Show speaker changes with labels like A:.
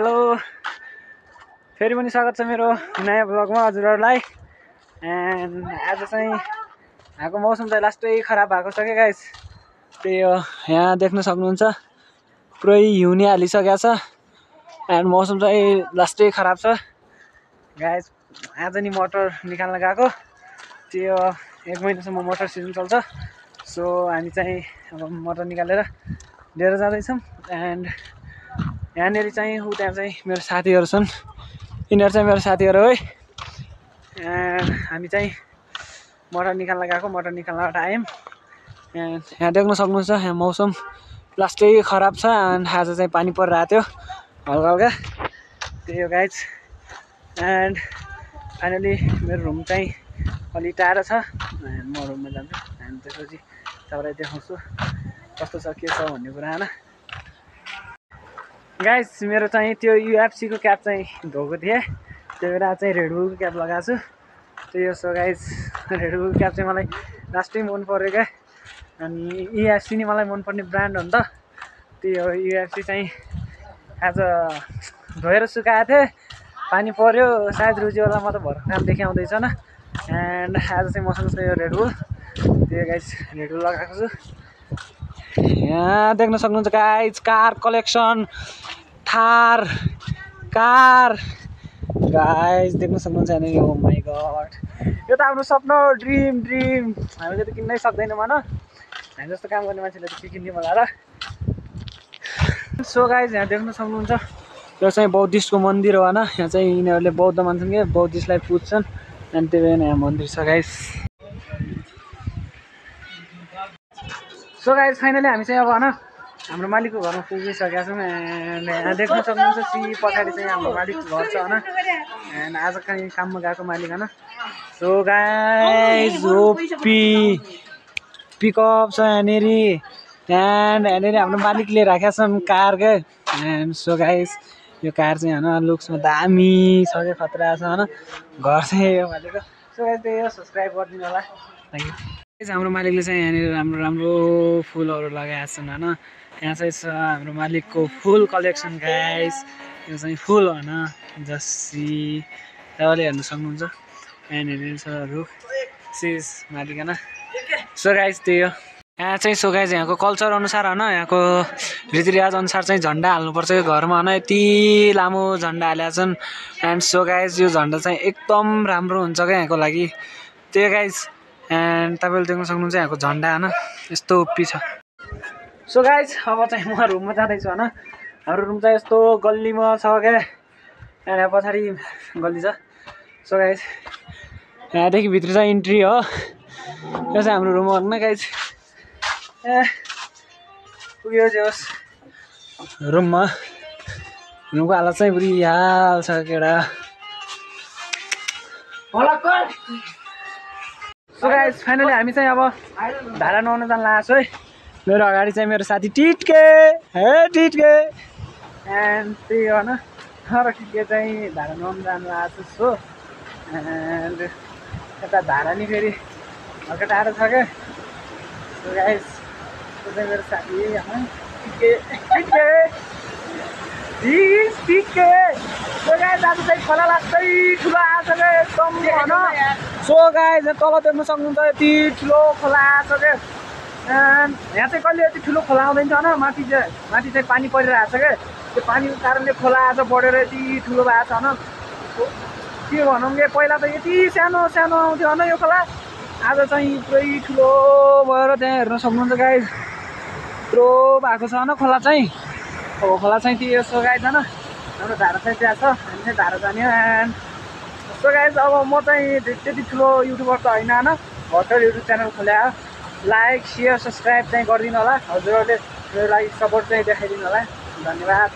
A: Hello फेरि पनि स्वागत छ मेरो नयाँ ब्लगमा हजुरहरूलाई। एन्ड आज चाहिँ यहाँको मौसम चाहिँ लास्टै खराब भएको छ क्या गाइस। त्यही हो, यहाँ देख्न सक्नुहुन्छ पुरै हिउँले हालिसकेको छ एन्ड मौसम चाहिँ लास्टै खराब छ गाइस। आज नि मटर निकाल्न गएको, त्यही हो 1 महिनासम्म मटर सिजन चल्छ। सो हामी चाहिँ अब मटर निकालेर लिएर जाँदैछौँ। एन्ड यहाँनिर चाहिँ त्यहाँ चाहिँ मेरो साथीहरू छन्, यिनीहरू चाहिँ मेरो साथीहरू है। एन्ड हामी चाहिँ मटर निकाल्न गएको, मटर निकाल्नबाट आयौँ। एन्ड यहाँ देख्न सक्नुहुन्छ यहाँ मौसम लास्टै खराब छ एन्ड आज चाहिँ पानी परिरहेको थियो हल्का हल्का, त्यही हो गाइज। एन्ड फाइनली मेरो रुम चाहिँ अलि टाढो छ, म रुममा जान्छु एन्ड त्यसपछि तपाईँलाई देखाउँछु कस्तो छ के छ भन्ने कुरा होइन गाइस। मेरो चाहिँ त्यो युएफसीको क्याप चाहिँ धोएको थिएँ, त्यही भएर चाहिँ रेडबुलको क्याप लगाएको छु। त्यही हो। सो गाइस रेडबुल क्याप चाहिँ मलाई लास्टै मन पऱ्यो क्या। अनि युएफसी नि मलाई मनपर्ने ब्रान्ड हो नि त, त्यही हो। युएफसी चाहिँ आज धोएर सुकाएको थिएँ, पानी पऱ्यो सायद रुजियो होला, म त भर्खर काम देखाउँदैछ न। एन्ड आज चाहिँ मसँग छ यो रेडबुल, त्यही गाइस रेडबुल लगाएको छु। यहाँ देख्न सक्नुहुन्छ guys car collection, Thar car guys देख्न सक्नुहुन्छ यहाँनिर। ओ माई गड, यो त आफ्नो सपना हो, ड्रिम। हामीले त किन्नै सक्दैनौँ भन, हामी जस्तो काम गर्ने मान्छेले त के किन्ने होला र। सो गाइस यहाँ देख्न सक्नुहुन्छ यो चाहिँ बौद्धिस्टको मन्दिर हो होइन। यहाँ चाहिँ यिनीहरूले बौद्ध मान्छन् क्या, बौद्धिस्टलाई पुज्छन् अनि त्यही भएर यहाँ मन्दिर छ गाइस। सो गाइस फाइनली हामी चाहिँ अब होइन हाम्रो मालिकको घरमा पुगिसकेका छौँ। एन्ड यहाँ देख्न सक्नुहुन्छ पछाडि चाहिँ हाम्रो मालिकको घर छ होइन। एन्ड आज कहीँ काममा गएको मालिक होइन। सो गाइस पिकअप छ यहाँनिर एन्ड यहाँनिर हाम्रो मालिकले राखेका छन् कार क्या। एन्ड सो गाइस यो कार चाहिँ होइन लुक्समा दामी छ क्या, खतरा छ होइन। घर चाहिँ यो मालिकको। सो गाइस त्यही हो, सब्सक्राइब गरिदिनु होला, थ्याङ्क यू। हाम्रो मालिकले चाहिँ यहाँनिर राम्रो राम्रो फुलहरू लगाएका छन् होइन। यहाँ चाहिँ छ हाम्रो मालिकको फुल कलेक्सन गाइस। यो चाहिँ फुल होइन जस्सी तपाईँले हेर्न सक्नुहुन्छ। यहाँनिर छ रुख सिज मालिक होइन। सो गाइस त्यही हो। यहाँ चाहिँ सो गाइस यहाँको कल्चर अनुसार होइन, यहाँको रीतिरिवाज अनुसार चाहिँ झन्डा हाल्नुपर्छ यो घरमा होइन। यति लामो झन्डा हालेका छन्। एन्ड सो गाइस यो झन्डा चाहिँ एकदम राम्रो हुन्छ क्या यहाँको लागि, त्यही गाइस। एन्ड तपाईँले देख्न सक्नुहुन्छ यहाँको झन्डा होइन यस्तो उप्पी छ। सो गाइस अब चाहिँ म रुममा जाँदैछु होइन। हाम्रो रुम चाहिँ यस्तो गल्लीमा छ क्या, एन्ड यहाँ पछाडि गल्ली छ। सो गाइस यहाँदेखि भित्र चाहिँ इन्ट्री हो, यो चाहिँ हाम्रो रुम हो होइन गाइस। पुग्यो जे होस् रुममा, रुमको हालत चाहिँ बुढी हाल छ केटा। सो गाइस फाइनली हामी चाहिँ अब धारा नुहाउन जान लाग्छौँ है। मेरो अगाडि चाहिँ मेरो साथी टिट्के एन्ड त्यही हो होइन। र टिट्के चाहिँ धारा नुहाउन जान लाग्छु। सो एन्ड यता धारा नि फेरि हल्का टाढो छ क्या। सो गाइस त्यो चाहिँ मेरो साथी होइन टिट्के। सो गाइस आज चाहिँ खोला लाग्दै ठुलो आएको छ क्या एकदम होइन। सो गाइस तल देख्न सक्नुहुन्छ यति ठुलो खोला आएको छ क्या। एन्ड यहाँ चाहिँ कहिले यति ठुलो खोला आउँदैन होइन, माथि चाहिँ पानी परिरहेको छ क्या। त्यो पानीको कारणले खोला आज बढेर यति ठुलो भएको छ होइन। के भनौँ कि पहिला त यति सानो आउँथ्यो होइन यो खोला, आज चाहिँ पुरै ठुलो भएर त्यहाँ हेर्न सक्नुहुन्छ गाइस यत्रो भएको छ होइन खोला चाहिँ। अब खोला चाहिँ त्यही हो। सो गाइस होइन हाम्रो धारा चाहिँ त्यहाँ छ, हामी चाहिँ धारा जाने हो। एन्ड सो गाइस अब म चाहिँ त्यति ठुलो युट्युबर त होइन होइन, भर्खर युट्युब च्यानल खोल्या। लाइक सेयर सब्सक्राइब चाहिँ गरिदिनु होला, हजुरहरूले मेरो लागि सपोर्ट चाहिँ देखाइदिनु होला, धन्यवाद।